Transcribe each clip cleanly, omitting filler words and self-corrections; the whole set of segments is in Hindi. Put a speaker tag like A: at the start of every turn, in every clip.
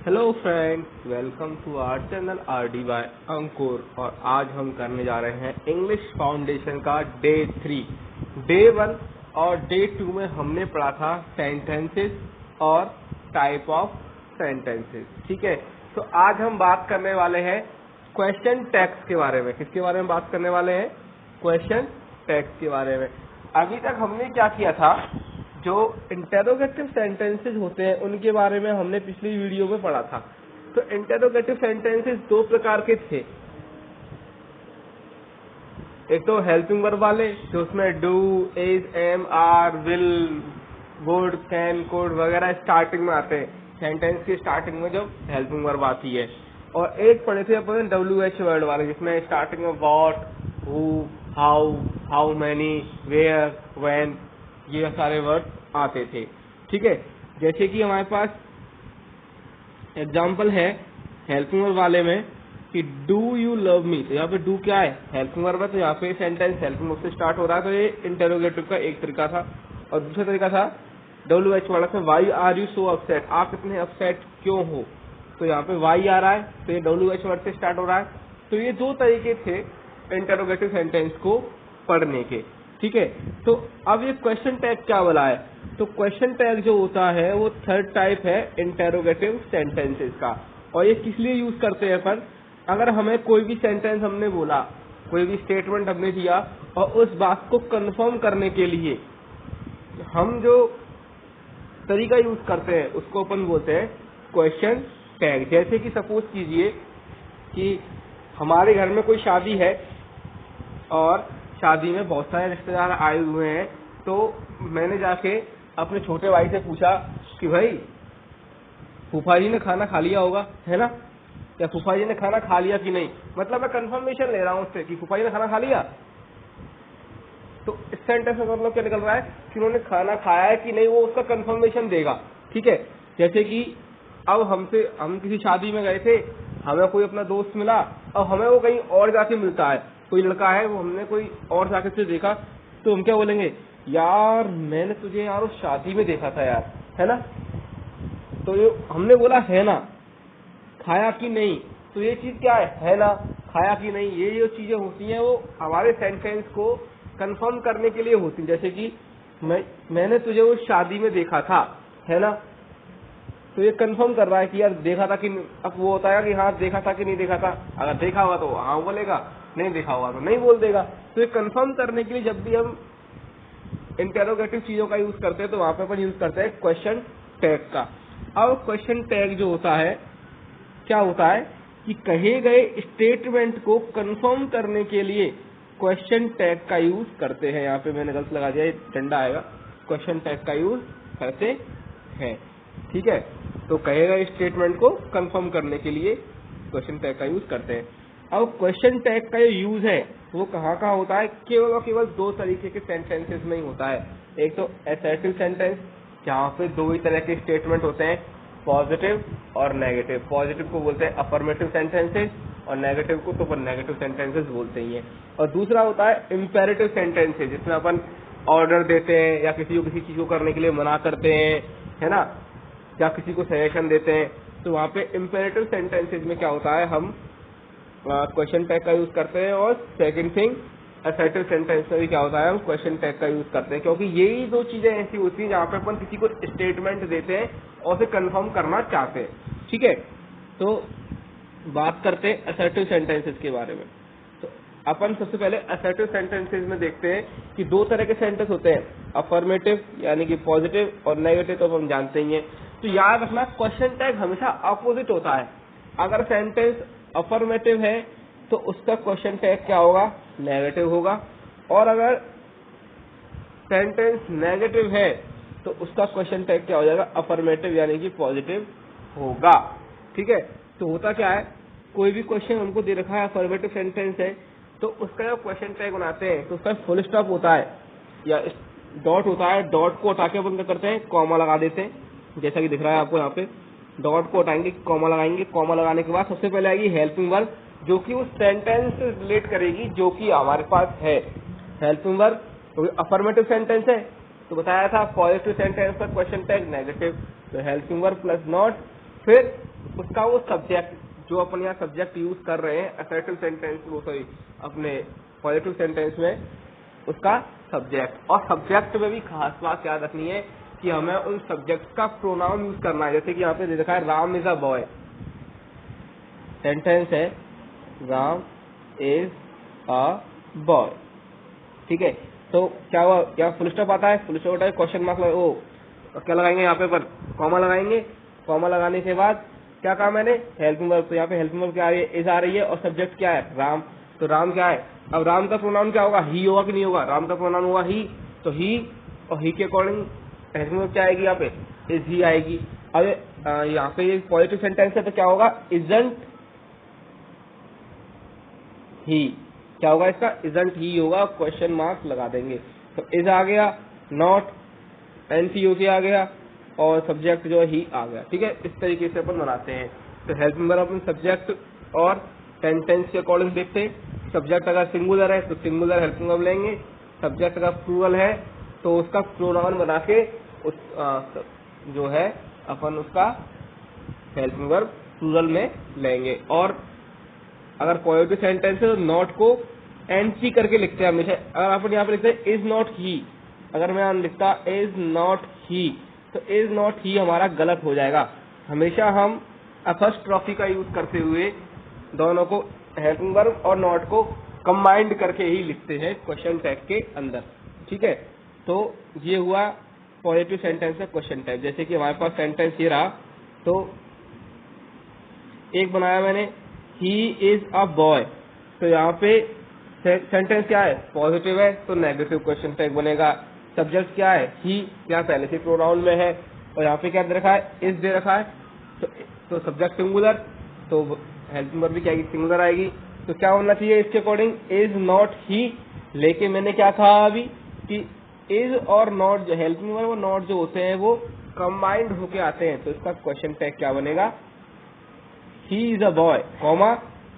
A: Hello friends, welcome to our channel RD by Ankur. और आज हम करने जा रहे हैं इंग्लिश फाउंडेशन का डे 3। डे 1 और डे 2 में हमने पढ़ा था सेंटेंसेस और टाइप ऑफ सेंटेंसेस। ठीक है, तो आज हम बात करने वाले हैं क्वेश्चन टैग्स के बारे में। किसके बारे में बात करने वाले हैं? क्वेश्चन टैग्स के बारे में। अभी तक हमने क्या किया था, जो इंटेरोगेटिव सेंटेंसेस होते हैं उनके बारे में हमने पिछली वीडियो में पढ़ा था। तो इंटेरोगेटिव सेंटेंसेस दो प्रकार के थे। एक तो हेल्पिंग वर्ब वाले, जो उसमें do, is, am, are, will, would, can, could वगैरह स्टार्टिंग में आते हैं। सेंटेंस की स्टार्टिंग में जो हेल्पिंग वर्ब आती है। और एक पढ़े थे अपन WH वर्ड वाले, जिसमें स्टार्टिंग में what, who, how, how many, where, when, ये सारे वर्ड आते थे। ठीक है, जैसे कि हमारे पास एग्जाम्पल है हेल्पिंग वर्ब वाले में कि डू यू लव मी। तो यहाँ पे डू क्या है? हेल्पिंग वर्ब है। तो यहाँ पे सेंटेंस हेल्पिंग वर्ब से स्टार्ट हो रहा है। तो ये इंटेरोगेटिव का एक तरीका था। और दूसरा तरीका था WH वाला से why are you so upset, आप इतने अपसेट क्यों हो। तो यहाँ पे वाई आ रहा है, तो ये WH वर्ड से स्टार्ट हो रहा है। तो ये दो तरीके थे इंटेरोगेटिव सेंटेंस को पढ़ने के। ठीक है, तो अब ये क्वेश्चन टैग क्या बोला है? तो क्वेश्चन टैग जो होता है वो थर्ड टाइप है इंटेरोगेटिव सेंटेंसेस का। और ये किस लिए यूज करते हैं अपन? अगर हमें कोई भी सेंटेंस हमने बोला, कोई भी स्टेटमेंट हमने दिया, और उस बात को कंफर्म करने के लिए हम जो तरीका यूज करते हैं उसको अपन बोलते हैं क्वेश्चन टैग। जैसे कि सपोज कीजिए कि हमारे घर में कोई शादी है और शादी में बहुत सारे रिश्तेदार आए हुए हैं। तो मैंने जाके अपने छोटे भाई से पूछा कि भाई फूफा जी ने खाना खा लिया होगा, है ना? या फूफा जी ने खाना खा लिया कि नहीं। मतलब मैं कंफर्मेशन ले रहा हूँ उससे कि फूफा जी ने खाना खा लिया। तो इस सेंटेंस में मतलब क्या निकल रहा है कि उन्होंने खाना खाया है कि नहीं, वो उसका कंफर्मेशन देगा। ठीक है, जैसे कि अब हम किसी शादी में गए थे, हमें कोई अपना दोस्त मिला और हमें वो कहीं और जाके मिलता है। कोई लड़का है, वो हमने कोई और जाके से देखा, तो हम क्या बोलेंगे? यार मैंने तुझे यार उस शादी में देखा था यार, है ना? तो ये हमने बोला है ना, खाया कि नहीं। तो ये चीज क्या है ना, खाया कि नहीं। ये जो चीजें होती हैं वो हमारे सेंटेंस को कंफर्म करने के लिए होती है। जैसे कि मैंने तुझे उस शादी में देखा था, है ना? तो ये कंफर्म कर रहा है कि यार देखा था कि नहीं। अब वो होता है कि हाँ देखा था कि नहीं देखा था। अगर देखा हुआ तो हाँ बोलेगा, नहीं देखा हुआ तो नहीं बोल देगा। तो ये कंफर्म करने के लिए जब भी हम इंटेरोगेटिव चीजों का यूज करते हैं तो वहां पे अपन यूज करते हैं क्वेश्चन टैग का। अब क्वेश्चन टैग जो होता है, क्या होता है कि कहे गए स्टेटमेंट को कंफर्म करने के लिए क्वेश्चन टैग का यूज करते हैं। यहाँ पे मैंने गलत लगा दिया, डंडा आएगा। क्वेश्चन टैग का यूज करते हैं। ठीक है, तो कहे गए स्टेटमेंट को कंफर्म करने के लिए क्वेश्चन टैग का यूज करते हैं। अब क्वेश्चन टैग का जो यूज है वो कहाँ कहाँ होता है? केवल और केवल दो तरीके के सेंटेंसेस में ही होता है। एक तो असर्टिव सेंटेंस, जहाँ पे दो ही तरह के स्टेटमेंट होते हैं, पॉजिटिव और नेगेटिव। पॉजिटिव को बोलते हैं अफर्मेटिव सेंटेंसेस और नेगेटिव को तो अपन नेगेटिव सेंटेंसेस बोलते ही हैं। और दूसरा होता है इम्पेरेटिव सेंटेंसेस, जिसमें अपन ऑर्डर देते हैं या किसी को किसी चीज को करने के लिए मना करते हैं, है ना, या किसी को सजेशन देते हैं। तो वहाँ पे इम्पेरेटिव सेंटेंसेस में क्या होता है, हम क्वेश्चन टैग का यूज करते हैं। और सेकंड थिंग, असर्टिव सेंटेंस में भी क्या होता है, हम क्वेश्चन टैग का यूज करते हैं। क्योंकि यही दो चीजें ऐसी होती हैं जहाँ पे अपन किसी को स्टेटमेंट देते हैं और उसे कंफर्म करना चाहते हैं। ठीक है, तो बात करते हैं असर्टिव सेंटेंसेस के बारे में। तो अपन सबसे पहले असर्टिव सेंटेंसेस में देखते हैं कि दो तरह के सेंटेंस होते हैं, अफर्मेटिव यानी कि पॉजिटिव, और नेगेटिव तो हम जानते ही हैं। तो याद रखना, क्वेश्चन टैग हमेशा अपोजिट होता है। अगर सेंटेंस अफर्मेटिव है तो उसका क्वेश्चन टैग क्या होगा? नेगेटिव होगा। और अगर सेंटेंस नेगेटिव है तो उसका क्वेश्चन टैग क्या हो जाएगा? अफर्मेटिव यानी कि पॉजिटिव होगा। ठीक है, तो होता क्या है, कोई भी क्वेश्चन हमको दे रखा है, अफर्मेटिव सेंटेंस है, तो उसका जब क्वेश्चन टैग बनाते हैं तो उसका फुल स्टॉप होता है या डॉट होता है। डॉट को हटा के अपन क्या करते हैं? कॉमा लगा देते हैं, जैसा कि दिख रहा है आपको यहाँ पे। डॉट को हटाएंगे, कॉमा लगाएंगे। कॉमा लगाने के बाद सबसे पहले आएगी हेल्पिंग वर्ब, जो कि उस सेंटेंस से रिलेट करेगी जो कि हमारे पास है। हेल्पिंग वर्ब तो अफर्मेटिव सेंटेंस है, तो बताया था पॉजिटिव सेंटेंस पर क्वेश्चन टैग नेगेटिव, तो हेल्पिंग वर्ब प्लस नॉट, फिर उसका वो सब्जेक्ट जो अपन यहाँ सब्जेक्ट यूज कर रहे हैं असर्टिव सेंटेंस, वो सॉरी अपने पॉजिटिव सेंटेंस में, उसका सब्जेक्ट। और सब्जेक्ट में भी खास बात याद रखनी है कि हमें उन सब्जेक्ट का प्रोनाउन यूज करना है। जैसे कि यहाँ पे दे रखा है Ram is a boy, sentence है राम इज अ बॉय, ठीक है। तो क्या हुआ, क्या फुल स्टॉप आता है, फुल स्टॉप आता है, क्वेश्चन मार्क ओ क्या लगाएंगे यहाँ पे पर, कॉमा लगाएंगे। कॉमा लगाने के बाद क्या कहा मैंने, हेल्पिंग वर्ब। तो यहाँ पे हेल्पिंग वर्ब क्या आ रही है, इज आ रही है, और सब्जेक्ट क्या है, राम। तो राम क्या है, अब राम का प्रोनाउन क्या होगा, ही होगा कि नहीं होगा, राम का प्रोनाउन होगा ही, तो ही, और ही के अकॉर्डिंग हेल्पिंग वर्ब क्या आएगी यहाँ पे, इज ही आएगी। अब यहाँ पे ये पॉजिटिव सेंटेंस है तो क्या होगा, इजंट ही, क्या होगा इसका, इजंट ही होगा, क्वेश्चन मार्क लगा देंगे। तो इज आ गया, नॉट एनसीओसी आ गया, और सब्जेक्ट जो ही आ गया, ठीक है। इस तरीके से अपन बनाते हैं। तो हेल्पिंग वर्ब अपन सब्जेक्ट और सेंटेंस के अकॉर्डिंग देखते हैं। सब्जेक्ट अगर सिंगुलर है तो सिंगुलर हेल्पिंग वर्ब लेंगे, सब्जेक्ट अगर प्लूरल है तो उसका प्रोनाउन बना के उस जो है अपन उसका हेल्पिंग वर्ब प्लूरल में लेंगे। और अगर पॉजिटिव सेंटेंस है तो नॉट को एनसी करके लिखते हैं हमेशा। अगर अपन यहाँ पे लिखते हैं इज नॉट ही, अगर मैं लिखता इज नॉट ही, तो इज नॉट ही हमारा गलत हो जाएगा। हमेशा हम अपॉस्ट्रोफी का यूज करते हुए दोनों को, हेल्पिंग वर्ब और नॉट को कंबाइंड करके ही लिखते हैं क्वेश्चन टैग के अंदर, ठीक है। तो ये हुआ पॉजिटिव सेंटेंस है क्वेश्चन टैग। जैसे कि हमारे पास सेंटेंस ये रहा, तो एक बनाया मैंने ही इज अ बॉय, तो यहाँ पे सेंटेंस क्या है, पॉजिटिव है तो नेगेटिव क्वेश्चन टैग बनेगा। सब्जेक्ट क्या है, ही, क्या पहले से प्रोनाउन में है, और यहाँ पे क्या दे रखा है, इज दे रखा है, तो सब्जेक्ट सिंगुलर, तो हेल्पिंग वर्ब भी क्या आएगी, सिंगुलर आएगी। तो क्या होना चाहिए इसके अकॉर्डिंग, इज नॉट ही। लेकिन मैंने क्या कहा अभी कि इज और नॉट, जो हेल्पिंग वर्ब और नॉट जो होते हैं वो कंबाइंड होके आते हैं, तो इसका क्वेश्चन टैग क्या बनेगा, he is a boy, comma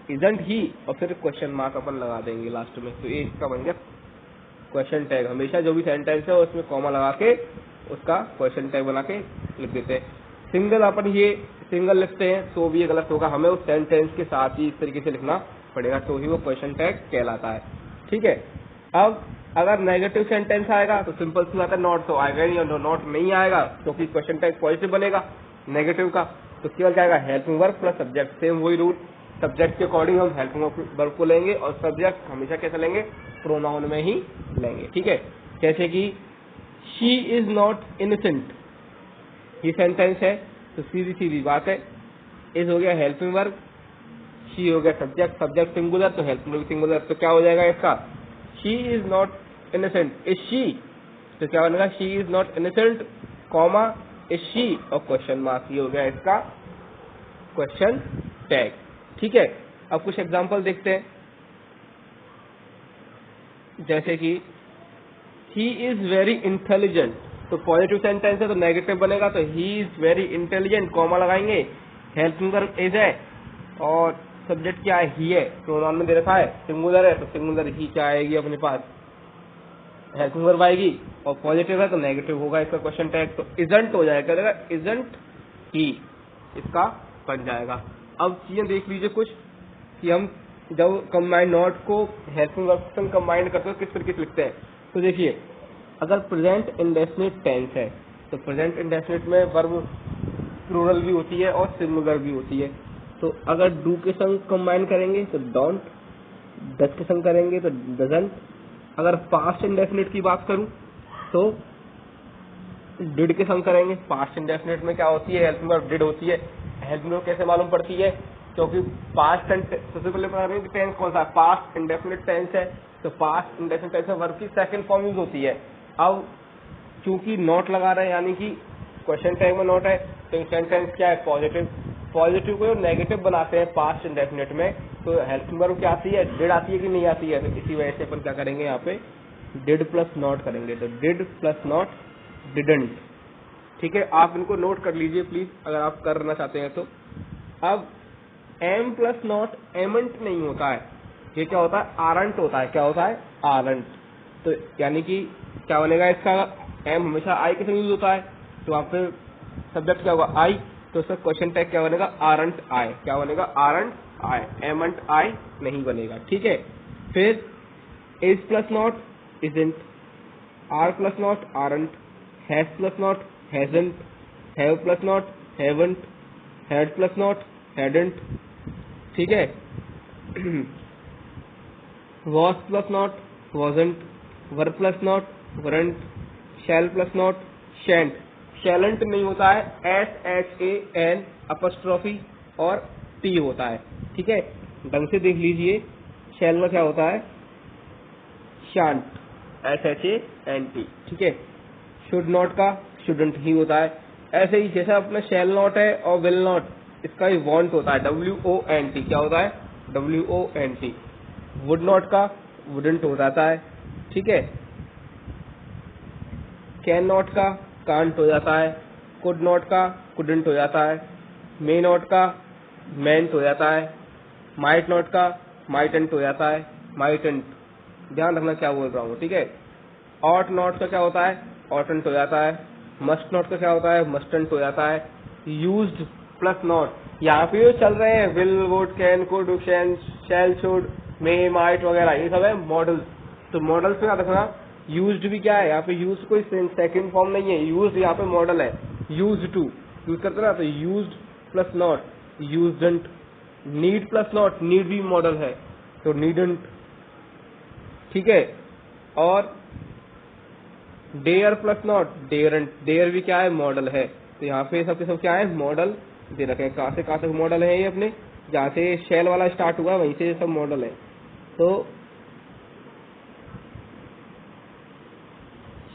A: isn't he, और फिर क्वेश्चन मार्क अपन लगा देंगे लास्ट में। तो ये इसका बन गया क्वेश्चन टैग। हमेशा जो भी सेंटेंस है उसमें कॉमा लगा के उसका क्वेश्चन टैग बना के लिख देते हैं। सिंगल अपन ये सिंगल लिखते हैं तो भी ये गलत होगा, हमें उस सेंटेंस के साथ ही इस तरीके से लिखना पड़ेगा, तो ही वो क्वेश्चन टैग कहलाता है, ठीक है। अब अगर नेगेटिव सेंटेंस आएगा तो सिंपल सी बात है, नॉट तो आएगा नहीं, और नॉट नहीं आएगा क्योंकि क्वेश्चन टैग पॉजिटिव बनेगा नेगेटिव का, तो केवल क्या आएगा, helping verb plus subject. Same वही रूल, सब्जेक्ट के अकॉर्डिंग हम हेल्पिंग वर्ब को लेंगे, और सब्जेक्ट हमेशा कैसे लेंगे, प्रोनाउन में ही लेंगे, ठीक है। जैसे कि शी इज नॉट इनोसेंट, ये सेंटेंस है, तो सीधी सीधी बात है, इज हो गया हेल्पिंग वर्ब, शी हो गया सब्जेक्ट, सब्जेक्ट सिंगुलर तो हेल्पिंग वर्ब सिंगुलर, तो क्या हो जाएगा इसका, she is not innocent, is she, तो क्या बनेगा, she is not innocent, comma is she, और क्वेश्चन मार्क, ये हो गया इसका क्वेश्चन टैग, ठीक है। अब कुछ एग्जांपल देखते हैं। जैसे कि ही इज वेरी इंटेलिजेंट, तो पॉजिटिव सेंटेंस है तो नेगेटिव बनेगा, तो he is very intelligent, comma लगाएंगे, हेल्पिंग वर्ब इज है, और सब्जेक्ट क्या है, ही है, प्रोनाउन में दे रखा है सिंगुलर है, तो सिंगुलर ही क्या आएगी अपने पास, हेल्पिंग वर्ब आएगी, और पॉजिटिव है तो नेगेटिव होगा इसका क्वेश्चन टैग, तो इजंट हो जाएगा, इजंट ही इसका बन जाएगा। अब चीजें देख लीजिए कुछ कि हम जब कंबाइंड नॉट को हेल्पिंग वर्ब से कंबाइंड करते हैं किस तरीके से लिखते हैं। तो देखिए, अगर प्रेजेंट इंडेफिनिट टेंस है तो प्रेजेंट इंडेफिनिट में वर्ब प्लूरल भी होती है और सिंगुलर भी होती है। तो अगर डू के संग कंबाइन करेंगे तो डोंट, डज के संग करेंगे तो डजंट। अगर पास्ट इंडेफिनिट की बात करूं तो डिड के संग करेंगे। पास्ट इंडेफिनिट में क्या होती है, हेल्पिंग वर्ब डिड होती है। हेल्पिंग वर्ब कैसे मालूम पड़ती है, क्योंकि पास्ट सबसे पहले बता रहे हैं कि टेंस कौन सा है, पास्ट इंडेफिनिट टेंस है, तो पास्ट इंडेफिनिट टेंस में वर्ब की सेकंड फॉर्म यूज होती है। अब चूंकि नॉट लगा रहे हैं, यानी कि क्वेश्चन टैग में नॉट है, तो सेंटेंस क्या है, पॉजिटिव। पॉजिटिव को नेगेटिव बनाते हैं पास्ट इंडेफिनिट में, तो हेल्पिंग वर्ब क्या आती है, डिड आती है कि नहीं आती है। तो इसी वजह से अपन क्या करेंगे, यहाँ पे डिड प्लस नॉट करेंगे, तो डिड प्लस नॉट डिडंट, ठीक है। आप इनको नोट कर लीजिए प्लीज, अगर आप करना चाहते हैं तो। अब एम प्लस नॉट एमेंट नहीं होता है, ये क्या होता है, आरंट होता है। क्या होता है, आरंट। तो यानी कि क्या बनेगा इसका, एम हमेशा आई के संग यूज होता है, तो आप फिर सब्जेक्ट क्या होगा, आई, तो उसका क्वेश्चन टैग क्या बनेगा, आरंट आई। क्या बनेगा, आरंट आई, एमंट आई नहीं बनेगा, ठीक है। फिर is plus not isn't, are plus not aren't, has plus not hasn't, have plus not haven't, had plus not hadn't, ठीक है। Was plus not wasn't, were plus not weren't, shall plus not shan't. Shalln't नहीं होता है, SHAN अपॉस्ट्रोफी और T होता है, ठीक है। ढंग से देख लीजिए, शैल में क्या होता है, शांत, SHANT, ठीक है। शुड नॉट का शुडंट ही होता है। ऐसे ही जैसा अपना शैल नॉट है और विल नॉट, इसका ही वॉन्ट होता है, WONT। क्या होता है, WONT। वुड नॉट का वुडंट हो जाता है, ठीक है। कैन नॉट का कांट हो जाता है, कुड नॉट का कुडंट हो जाता है, मे नॉट का मेंट हो जाता है, माइट नॉट का माइटेंट हो जाता है, माइटेंट। ध्यान रखना क्या बोल रहा हूँ, ठीक है। ऑट नॉट का क्या होता है, ऑटेंट हो जाता है। मस्ट नॉट का क्या होता है, मस्टेंट हो जाता है। यूज्ड प्लस नॉट, यहाँ पे जो चल रहे हैं will, would, can, could, shall, should, may, might वगैरह, ये सब है मॉडल्स। तो मॉडल्स में याद रखना, यूज्ड भी क्या है, यहाँ पे यूज कोई सेकंड फॉर्म नहीं है, यूज्ड यहाँ पे मॉडल है। यूज्ड टू यूज करते ना, तो used plus not usedn't. Need plus not, need भी मॉडल है, तो नीडंट, ठीक है। और dare plus not daren't, dare भी क्या है, मॉडल है। तो यहाँ पे सबके सब क्या है, मॉडल दे रखे हैं। कहाँ से मॉडल है ये अपने, जहाँ से शेल वाला स्टार्ट हुआ वहीं से ये सब मॉडल है। तो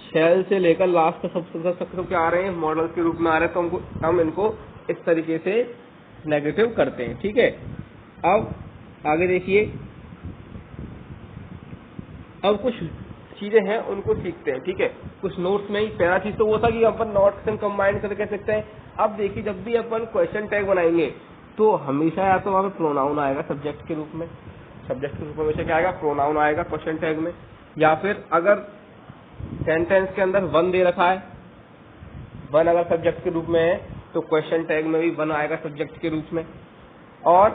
A: शेल से लेकर लास्ट तक सब क्या आ रहे हैं, मॉडल के रूप में आ रहे हैं। तो हम इनको इस तरीके से नेगेटिव करते हैं, ठीक है। अब आगे देखिए, अब कुछ चीजें हैं उनको सीखते हैं, ठीक है। कुछ नोट्स में ही पहला चीज तो वो था कि अपन नॉट से कंबाइन करके कह सकते हैं। अब देखिए, जब भी अपन क्वेश्चन टैग बनाएंगे तो हमेशा या तो वहां पे प्रोनाउन आएगा सब्जेक्ट के रूप में, सब्जेक्ट के रूप में हमेशा क्या आएगा, प्रोनाउन आएगा क्वेश्चन टैग में। या फिर अगर सेंटेंस के अंदर वन दे रखा है, वन अगर सब्जेक्ट के रूप में है तो क्वेश्चन टैग में भी वन आएगा सब्जेक्ट के रूप में। और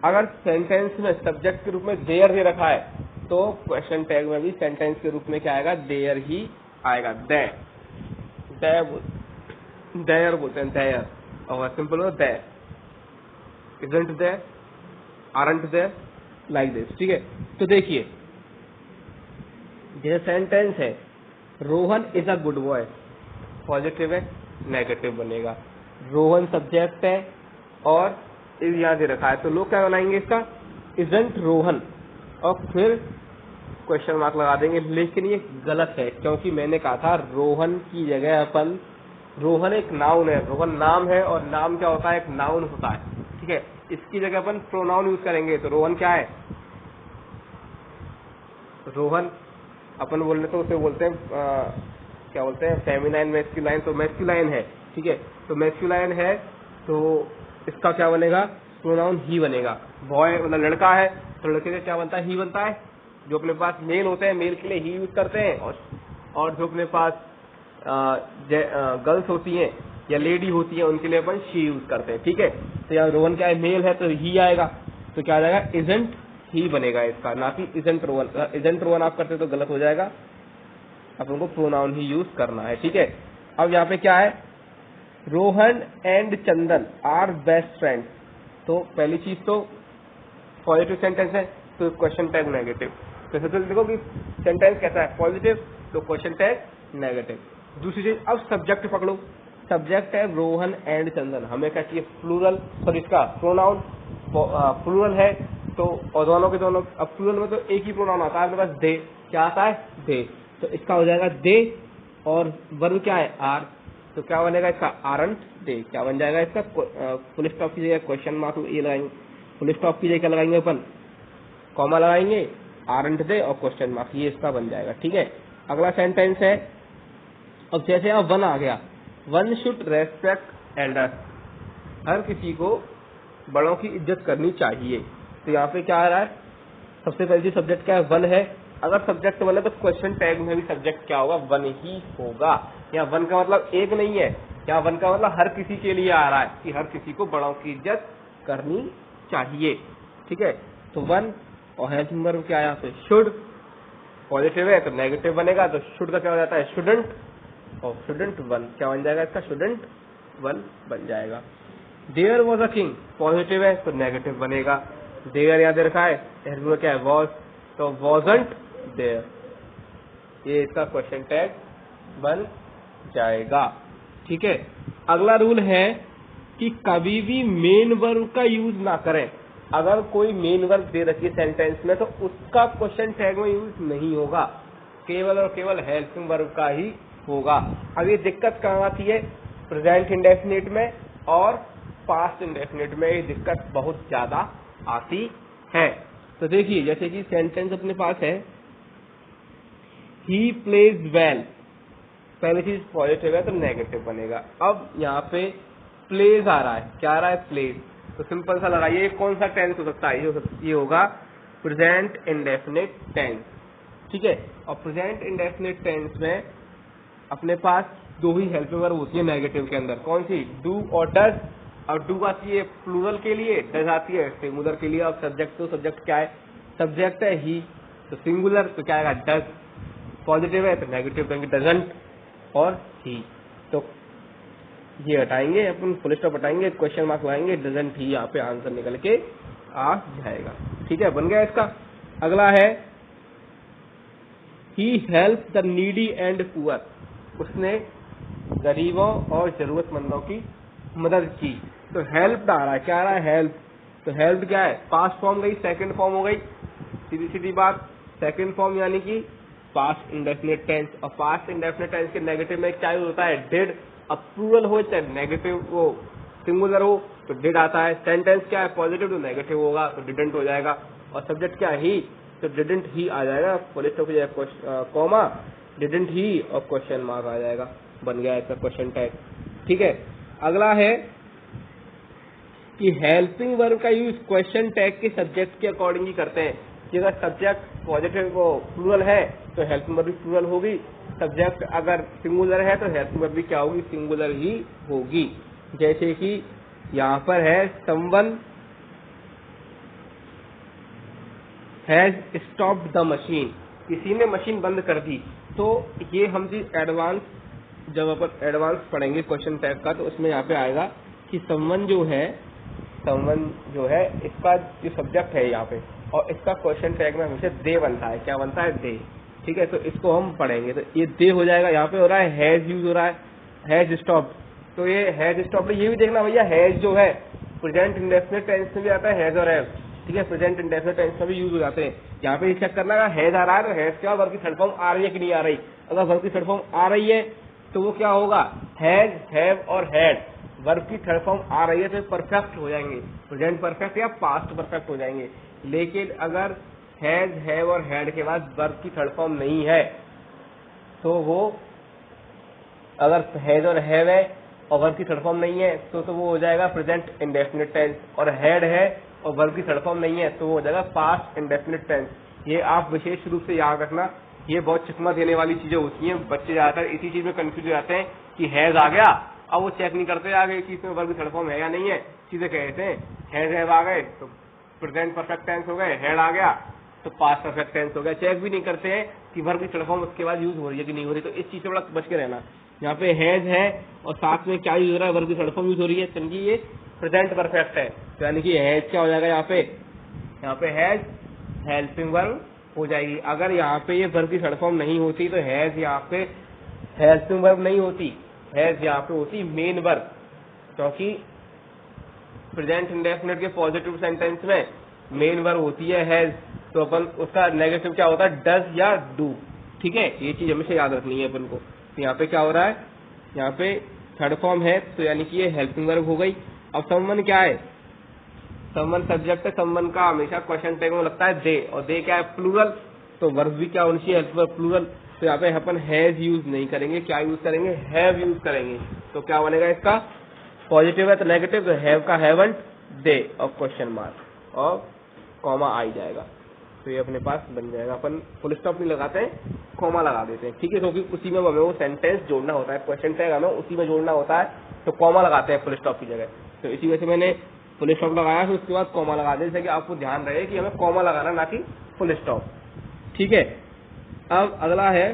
A: अगर सेंटेंस में सब्जेक्ट के रूप में देयर दे रखा है तो क्वेश्चन टैग में भी सेंटेंस के रूप में क्या आएगा, देयर ही आएगा। देयर बोलते हैं, देयर, और सिंपल हो there, isn't there, aren't there, like this, ठीक है। तो देखिए, जैसे सेंटेंस है, Rohan is a good boy, positive है, नेगेटिव बनेगा। रोहन सब्जेक्ट है और इज यहाँ दे रखा है, तो लोग क्या बनाएंगे इसका, इजंट रोहन, और फिर क्वेश्चन मार्क लगा देंगे। लेकिन ये गलत है, क्योंकि मैंने कहा था रोहन की जगह अपन, रोहन एक नाउन है, रोहन नाम है, और नाम क्या होता है, एक नाउन होता है, ठीक है। इसकी जगह अपन प्रोनाउन यूज करेंगे। तो रोहन क्या है, रोहन अपन बोलने तो उसे बोलते हैं क्या बोलते हैं, फेमिनाइन मैस्कुलाइन, तो मैस्कुलाइन है, ठीक है। तो मैस्कुलाइन है तो इसका क्या बनेगा, प्रोनाउन ही बनेगा। बॉय मतलब लड़का है तो लड़के का क्या बनता है, ही बनता है। जो अपने पास मेल होते हैं, मेल के लिए ही यूज करते हैं, और जो अपने पास गर्ल्स होती हैं या लेडी होती है उनके लिए अपन शी यूज करते हैं, ठीक है। तो यहाँ रोहन क्या है, मेल है तो ही आएगा, तो क्या आ जाएगा, इजंट ही बनेगा इसका, ना कि इजंट रोहन। इजंट रोहन आप करते तो गलत हो जाएगा, अपन को प्रोनाउन ही यूज करना है, ठीक है। अब यहाँ पे क्या है, Rohan and Chandan are best friend. तो पहली चीज तो पॉजिटिव सेंटेंस है तो क्वेश्चन टैग नेगेटिव। तो देखो कि सेंटेंस कैसा है, पॉजिटिव, तो क्वेश्चन टैग नेगेटिव। दूसरी चीज, अब सब्जेक्ट पकड़ो, सब्जेक्ट है रोहन एंड चंदन, हमें क्या चाहिए, प्लूरल, सॉरी इसका प्रोनाउन प्लूरल है तो, और दोनों के दोनों, अब प्लूरल में तो एक ही प्रोनाउन आता है अपने पास, दे, क्या आता है, दे, तो इसका हो जाएगा दे, और वर्ब क्या है, आर, तो क्या बनेगा इसका, आरंट दे। क्या बन जाएगा इसका, फुल स्टॉप की जगह क्वेश्चन मार्क ये लगाएंगे, फुल स्टॉप की जगह क्या लगाएंगे अपन, कॉमा लगाएंगे, आरंट दे और क्वेश्चन मार्क, ये इसका बन जाएगा, ठीक है। अगला सेंटेंस है, अब जैसे यहाँ वन आ गया, वन शुड रेस्पेक्ट एल्डर्स, हर किसी को बड़ों की इज्जत करनी चाहिए। तो यहाँ पे क्या आ रहा है, सबसे पहले सब्जेक्ट क्या है, वन है। अगर सब्जेक्ट वन है तो क्वेश्चन टैग में भी सब्जेक्ट क्या होगा, वन ही होगा। यहाँ वन का मतलब एक नहीं है, क्या वन का मतलब हर किसी के लिए आ रहा है कि हर किसी को बड़ों की इज्जत करनी चाहिए, ठीक है। तो वन और हेल्पिंग वर्ब क्या है यहाँ पे शुड, पॉजिटिव है तो नेगेटिव बनेगा, तो शुड का क्या हो जाता है शुडंट, और शुडंट वन क्या बन जाएगा इसका शुडंट वन बन जाएगा। There was a king, positive है तो नेगेटिव बनेगा, देयर यहाँ दे रखा है, हेल्पिंग वर्ब क्या है वॉज, तो वॉजंट देयर, ये इसका क्वेश्चन टैग बन जाएगा, ठीक है। अगला रूल है कि कभी भी मेन वर्ब का यूज ना करें। अगर कोई मेन वर्ब दे रखी है सेंटेंस में तो उसका क्वेश्चन टैग में यूज नहीं होगा, केवल और केवल हेल्पिंग वर्ब का ही होगा। अब ये दिक्कत कहाँ आती है, प्रेजेंट इंडेफिनिट में और पास्ट इंडेफिनिट में ये दिक्कत बहुत ज्यादा आती है। तो देखिए जैसे कि सेंटेंस अपने पास है ही प्लेज वेल, पहली चीज पॉजिटिव है तो नेगेटिव बनेगा। अब यहाँ पे प्लेज आ रहा है, क्या आ रहा है प्लेज, तो सिंपल सा लगाइए कौन सा टेंस हो सकता है, ये होगा प्रेजेंट इंडेफिनिट टेंस, ठीक है। और प्रेजेंट इंडेफिनिट टेंस में अपने पास दो ही हेल्पिंग वर्ब होती है नेगेटिव के अंदर, कौन सी डू और डज। और डू आती है प्लूरल के लिए, डज आती है सिंगुलर के लिए। अब सब्जेक्ट तो सब्जेक्ट क्या है, सब्जेक्ट है ही, तो सिंगुलर तो क्या आएगा डज, पॉजिटिव है तो नेगेटिव कहेंगे डजंट और ही। तो ये हटाएंगे अपन, फुल स्टॉप हटाएंगे, क्वेश्चन मार्क लगाएंगे, डजंट ही, यहाँ पे आंसर निकल के आ जाएगा, ठीक है, बन गया इसका। अगला है he help the needy and poor, उसने गरीबों और जरूरतमंदों की मदद की। तो हेल्प आ रहा है, क्या आ रहा है हेल्प, तो हेल्प क्या है पास्ट फॉर्म गई, सेकंड फॉर्म हो गई, सीधी सीधी बात, सेकंड फॉर्म यानी कि पास्ट इंडेफिनिट टेंस। और पास्ट इंडेफिनिट टेंस के नेगेटिव में क्या होता है डिड। अब प्लूरल हो चाहे नेगेटिव वो सिंगुलर हो तो डिड आता है। सेंटेंस क्या है पॉजिटिव तो नेगेटिव होगा तो डिडंट हो जाएगा। और सब्जेक्ट क्या है ही, तो डिडंट ही आ जाएगा, फुल स्टॉप हो जाएगा कॉमा डिडंट ही और क्वेश्चन मार्क आ जाएगा, बन गया इसका क्वेश्चन टैग, ठीक है। अगला है कि हेल्पिंग वर्ब का यूज क्वेश्चन टैग के सब्जेक्ट के अकॉर्डिंग ही करते हैं कि अगर सब्जेक्ट पॉजिटिव को प्लूरल है तो हेल्पिंग वर्ब भी प्लूरल होगी, सब्जेक्ट अगर सिंगुलर है तो हेल्पिंग वर्ब भी क्या होगी सिंगुलर ही होगी। जैसे कि यहाँ पर है someone has stopped the machine, किसी ने मशीन बंद कर दी। तो ये हम चीज एडवांस जब अपन एडवांस पढ़ेंगे क्वेश्चन टैग का तो उसमें यहाँ पे आएगा कि समवन जो है इसका जो सब्जेक्ट है यहाँ पे और इसका क्वेश्चन टैग में हमेशा दे बनता है, क्या बनता है दे, ठीक है। तो इसको हम पढ़ेंगे तो ये दे हो जाएगा। यहाँ पे हो रहा है हैज यूज हो रहा है, हैज स्टॉप्ड, तो ये हैज स्टॉप्ड ये भी देखना भैया हैज जो है प्रेजेंट इंडेफिनिट टेंस में भी आता है हैज और हैव, ठीक है, प्रेजेंट इंडेफिनिट टेंस में भी यूज हो जाते हैं। यहाँ पे चेक करना है हैज आ रहा है तो हैज क्या वर्ब की थर्ड फॉर्म आ रही है कि नहीं आ रही। अगर वर्ब की थर्ड फॉर्म आ रही है तो वो क्या होगा हैज हैव और हैड, वर्ब की थर्ड फॉर्म आ रही है तो परफेक्ट हो जाएंगे, प्रेजेंट परफेक्ट या पास्ट परफेक्ट हो जाएंगे। लेकिन अगर हैज हैव और हैड के बाद वर्ब की थर्ड फॉर्म नहीं है तो वो अगर हैज और हैव है और वर्ब की थर्ड फॉर्म नहीं है तो वो हो जाएगा प्रेजेंट इंडेफिनिट टेंस, और हैड है और वर्ब की थर्ड फॉर्म नहीं है तो वो हो जाएगा पास्ट इंडेफिनिट टेंस। ये आप विशेष रूप से याद रखना, ये बहुत चकमा देने वाली चीजें होती हैं, बच्चे ज्यादातर इसी चीज में कंफ्यूज हो जाते हैं कि हैज आ गया, अब वो चेक नहीं करते आगे कि इसमें वर्ब की थर्ड फॉर्म है या नहीं है, सीधे कहते हैं हैज हैव आ गए तो प्रेजेंट परफेक्ट टेंस हो गए, हैड आ गया तो पास्ट परफेक्ट टेंस हो गया, चेक भी नहीं करते हैं कि वर्ब की थर्ड फॉर्म उसके बाद यूज हो रही है कि नहीं हो रही। तो इस चीज से बड़ा बच के रहना। यहाँ पे हैज है और साथ में क्या यूज हो रहा है वर्ब की थर्ड फॉर्म यूज हो रही है, समझिए ये प्रेजेंट परफेक्ट है तो यानी कि हैज क्या हो जाएगा यहाँ पे हैज हेल्पिंग वर्ब हो जाएगी। अगर यहाँ पे ये वर्ब की थर्ड फॉर्म नहीं होती तो हैज यहाँ पे हेल्पिंग वर्ब नहीं होती, हैज यहाँ पे होती मेन वर्ब, क्योंकि प्रेजेंट इंडेफिनिट के पॉजिटिव सेंटेंस में मेन वर्ब होती है हैज, तो अपन उसका नेगेटिव क्या होता है डज या डू, ठीक है, ये चीज हमेशा याद रखनी है अपन को। तो यहाँ पे क्या हो रहा है, यहाँ पे थर्ड फॉर्म है तो यानी कि ये हेल्पिंग वर्ब हो गई। अब समवन क्या है, समवन सब्जेक्ट है, समवन का हमेशा क्वेश्चन टैग में लगता है दे, और दे क्या है प्लूरल, तो वर्ब भी क्या होनी चाहिए हेल्पिंग वर्ब प्लूरल। तो यहाँ पे अपन हैज यूज नहीं करेंगे, क्या यूज करेंगे हैव यूज करेंगे। तो क्या बनेगा इसका पॉजिटिव है तो नेगेटिव, तो हैव का हैवंट दे और क्वेश्चन मार्क और कॉमा आ ही जाएगा, तो ये अपने पास बन जाएगा। अपन फुल स्टॉप नहीं लगाते हैं, कॉमा लगा देते हैं, ठीक है, क्योंकि उसी में हमें वो सेंटेंस जोड़ना होता है, क्वेश्चन टैग हमें उसी में जोड़ना होता है, तो कॉमा लगाते हैं फुल स्टॉप की जगह। तो इसी वजह से मैंने फुल स्टॉप लगाया, फिर उसके बाद कॉमा लगा दिया, जैसे कि आपको ध्यान रहे कि हमें कॉमा लगाना ना कि फुल स्टॉप, ठीक है। अब अगला है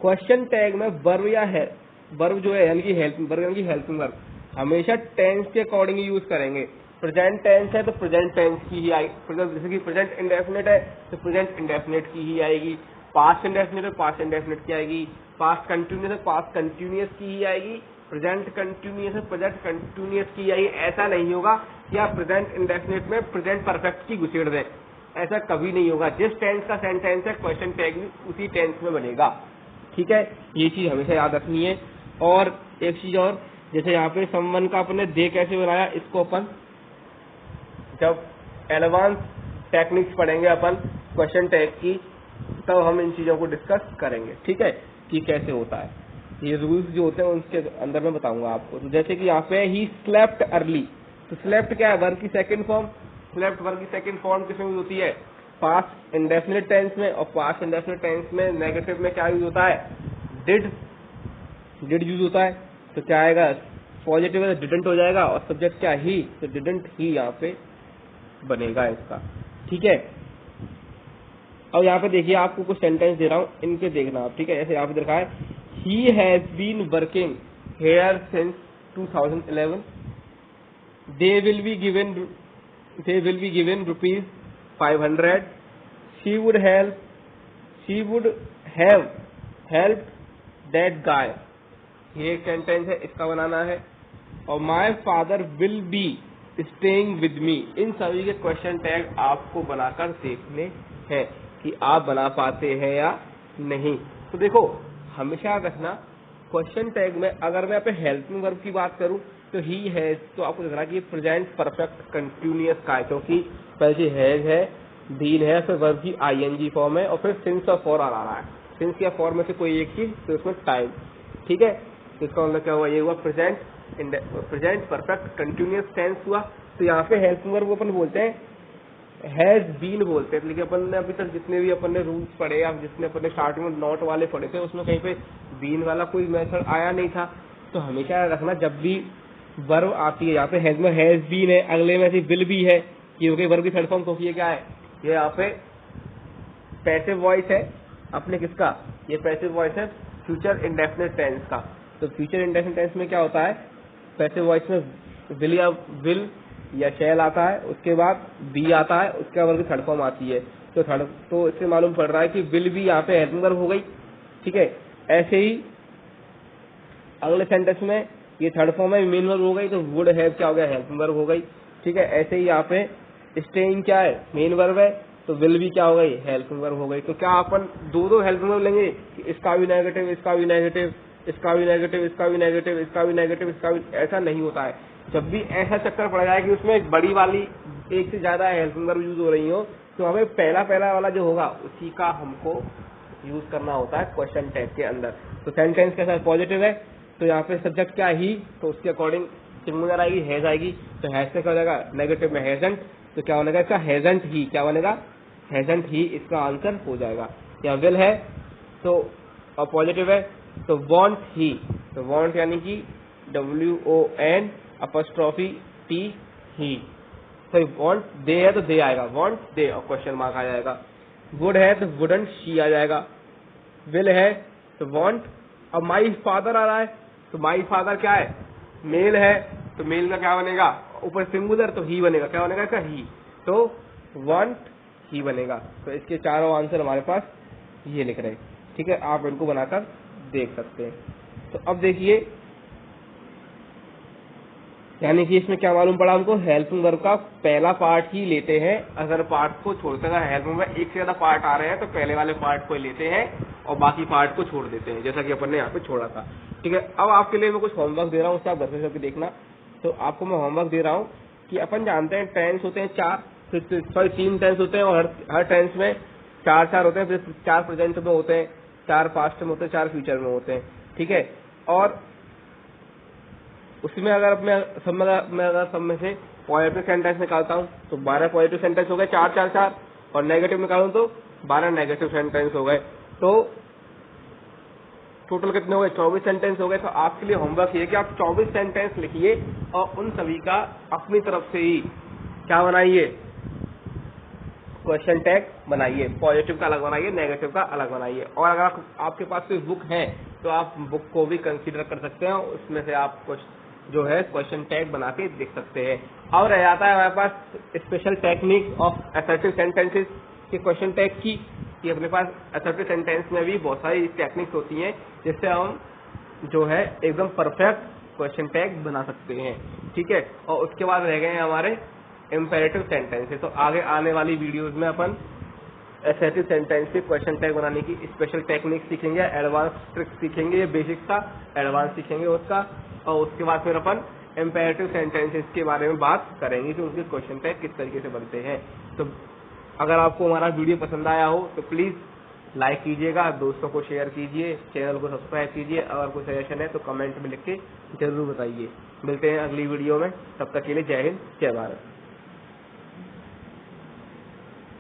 A: क्वेश्चन टैग में वर्ब या है वर्ब जो है यानी कि हेल्पिंग वर्ब हमेशा टेंस के अकॉर्डिंग यूज करेंगे। प्रेजेंट टेंस है तो प्रेजेंट टेंस की ही आएगी, जैसे कि प्रेजेंट इंडेफिनिट है तो प्रेजेंट इंडेफिनिट की ही आएगी, पास्ट इंडेफिनिट है पास्ट इंडेफिनिट की आएगी, पास्ट कंटिन्यूअस है पास्ट कंटिन्यूअस की ही आएगी, प्रेजेंट कंटिन्यूअस है प्रेजेंट कंटिन्यूअस की आएगी। ऐसा नहीं होगा कि आप प्रेजेंट इंडेफिनिट में प्रेजेंट परफेक्ट की घुसेड़ दें, ऐसा कभी नहीं होगा। जिस टेंस का सेंटेंस है क्वेश्चन टैग भी उसी टेंस में बनेगा, ठीक है, ये चीज हमेशा याद रखनी है। और एक चीज और, जैसे यहाँ पे समवन का अपने दे कैसे बनाया, इसको अपन जब एडवांस टेक्निक्स पढ़ेंगे अपन क्वेश्चन टैग की, तब हम इन चीजों को डिस्कस करेंगे, ठीक है, कि कैसे होता है। ये रूल्स जो होते हैं उसके अंदर मैं बताऊंगा आपको। तो जैसे कि यहाँ पे ही स्लेप्ट अर्ली, तो स्लेप्ट क्या है, वर्ब की सेकंड फॉर्म। स्लेप्ट वर्ब की सेकंड फॉर्म किसमें यूज होती है, पास्ट इंडेफिनिट टेंस में, और पास्ट इंडेफिनिट टेंस में नेगेटिव में क्या यूज होता है, डिड यूज होता है। तो क्या आएगा, पॉजिटिव है तो डिडंट हो जाएगा, और सब्जेक्ट क्या ही, तो डिडंट ही यहाँ पे बनेगा इसका, ठीक है। अब यहाँ पे देखिए आपको कुछ सेंटेंस दे रहा हूँ, इनके देखना आप, ठीक है। जैसे यहाँ पे देखा है he has been working here since 2011, they will be given ₹500, she would have help that guy, ये एक सेंटेंस है, इसका बनाना है। और my father will be staying with me, इन सभी के क्वेश्चन टैग आपको बनाकर देखने हैं कि आप बना पाते हैं या नहीं। तो देखो हमेशा याद रखना क्वेश्चन टैग में अगर मैं यहाँ पे हेल्पिंग वर्ब की बात करूं तो ही हैज, तो आपको दिख रहा है कि प्रेजेंट परफेक्ट कंटिन्यूअस का है, क्योंकि पहले हैज है, बीन है, फिर वर्ब की आईएनजी फॉर्म है, और फिर सिंस और फॉर आ रहा है। सिंस या फॉर में से कोई एक चीज, तो उसमें टाइम, ठीक है। तो इसका मतलब क्या हुआ, ये हुआ प्रेजेंट परफेक्ट कंटिन्यूअस टेंस हुआ। तो यहाँ पे हेल्पिंग वर्ब अपन बोलते हैं हैज बीन बोलते हैं, लेकिन अपन ने अभी तक जितने भी अपन ने रूल्स पढ़े या जितने अपन ने स्टार्टिंग में नॉट वाले पढ़े थे उसमें कहीं पे बीन वाला कोई मेथड आया नहीं था। तो हमेशा रखना जब भी वर्ब आती है, यहाँ पे हैज में हैज बीन है, अगले में विल भी है, क्योंकि वर्ब की थर्ड फॉर्म, क्योंकि ये क्या है, ये यहाँ पे पैसिव वॉइस है अपने किसका, ये पैसिव वॉइस है फ्यूचर इंडेफिनिट टेंस का। तो फ्यूचर इंडेफिनिट टेंस में क्या होता है, पैसिव वॉइस में विल या शैल आता है, उसके बाद बी आता है, उसके बाद थर्ड फॉर्म आती है। तो इससे मालूम पड़ रहा है कि विल भी यहाँ पे हेल्पिंग वर्ब हो गई, ठीक है। ऐसे ही अगले सेंटेंस में ये थर्ड फॉर्म है, मेन वर्ब हो गई, तो वुड हैव क्या हो गया, हेल्पिंग वर्ब हो गई, ठीक है। ऐसे ही यहाँ पे स्टेइंग क्या है, मेन वर्ब है, तो विल भी क्या हो गई, हेल्पिंग वर्ब हो गई। तो क्या अपन दो हेल्पिंग वर्ब लेंगे, इसका भी नेगेटिव, इसका भी नेगेटिव, इसका भी नेगेटिव, इसका भी नेगेटिव, इसका भी नेगेटिव, इसका भी, ऐसा नहीं होता है। जब भी ऐसा चक्कर पड़ जाए कि उसमें एक बड़ी वाली एक से ज्यादा हेल्पिंग वर्ब यूज हो रही हो, तो हमें पहला वाला जो होगा उसी का हमको यूज करना होता है क्वेश्चन टैग के अंदर। तो सेंटेंस के साथ पॉजिटिव है, तो यहाँ पे सब्जेक्ट क्या ही, तो उसके अकॉर्डिंग सिंगुलर आएगी, हैज आएगी, तो हैज से क्या हो जाएगा, नेगेटिव में हैजंट, तो क्या बनेगा इसका, हैजंट ही, क्या बनेगा, हैजंट ही इसका आंसर हो जाएगा। या विल है तो और पॉजिटिव है तो वॉन्ट ही, तो वॉन्ट यानी कि WON apostrophe T he, sorry want they है तो दे आएगा, वॉन्ट दे और क्वेश्चन मार्क आ जाएगा। वुड है तो वुडंट शी आ जाएगा। विल है तो वॉन्ट, अब माई फादर आ रहा है तो माई फादर क्या है, मेल है, तो मेल का क्या बनेगा, ऊपर सिंगुलर तो ही बनेगा, क्या बनेगा इसका, ही, तो वॉन्ट ही बनेगा। तो इसके चारों आंसर हमारे पास ये लिख रहे हैं, ठीक है, आप इनको बनाकर देख सकते हैं। तो अब देखिए यानी कि इसमें क्या मालूम पड़ा हमको, हेल्पिंग वर्ब का पहला पार्ट ही लेते हैं, अगर पार्ट को छोड़ते हैं, हेल्पिंग में एक से ज्यादा पार्ट आ रहे हैं तो पहले वाले पार्ट को लेते हैं और बाकी पार्ट को छोड़ देते हैं, जैसा कि अपन ने यहाँ पे छोड़ा था, ठीक है। अब आपके लिए मैं कुछ होमवर्क दे रहा हूँ, उससे आप घर पे करके देखना। तो आपको मैं होमवर्क दे रहा हूँ कि अपन जानते हैं टेंस होते हैं चार, सॉरी 3 टेंस होते हैं, और हर टेंस में 4 होते हैं, फिर 4 प्रेजेंट में होते हैं, 4 पास्ट में होते हैं, 4 फ्यूचर में होते हैं, ठीक है। और उसमें अगर मैं सब में से पॉजिटिव सेंटेंस निकालता हूँ तो 12 पॉजिटिव सेंटेंस हो गए, 4 4 4, और नेगेटिव निकालूं तो 12 नेगेटिव सेंटेंस हो गए, तो टोटल कितने हो गए? 24 सेंटेंस हो गए। तो आपके लिए होमवर्क ये कि आप 24 सेंटेंस लिखिए और उन सभी का अपनी तरफ से ही क्या बनाइए, क्वेश्चन टैग बनाइए। पॉजिटिव का अलग बनाइए, नेगेटिव का अलग बनाइए। और अगर आपके पास कोई बुक है तो आप बुक को भी कंसीडर कर सकते हैं, उसमें से आप कुछ जो है क्वेश्चन टैग बना के देख सकते हैं। और रह जाता है हमारे पास special technique of assertive sentences के क्वेश्चन टैग की, कि अपने पास असर्टिव सेंटेंस में भी बहुत सारी टेक्निक्स होती हैं जिससे हम जो है एकदम परफेक्ट क्वेश्चन टैग बना सकते हैं। ठीक है, और उसके बाद रह गए हैं हमारे इम्पेरेटिव सेंटेंसेस। तो आगे आने वाली वीडियोस में अपन असर्टिव सेंटेंस के क्वेश्चन टैग बनाने की स्पेशल टेक्निक सीखेंगे, एडवांस ट्रिक सीखेंगे। ये बेसिक था, एडवांस सीखेंगे उसका, और उसके बाद फिर अपन इम्पेरेटिव सेंटेंसेस के बारे में बात करेंगे कि उनके क्वेश्चन टैग किस तरीके से बनते हैं। तो अगर आपको हमारा वीडियो पसंद आया हो तो प्लीज लाइक कीजिएगा, दोस्तों को शेयर कीजिए, चैनल को सब्सक्राइब कीजिए। अगर कोई सजेशन है तो कमेंट में लिख के जरूर बताइए। मिलते हैं अगली वीडियो में, तब तक के लिए जय हिंद, जय भारत।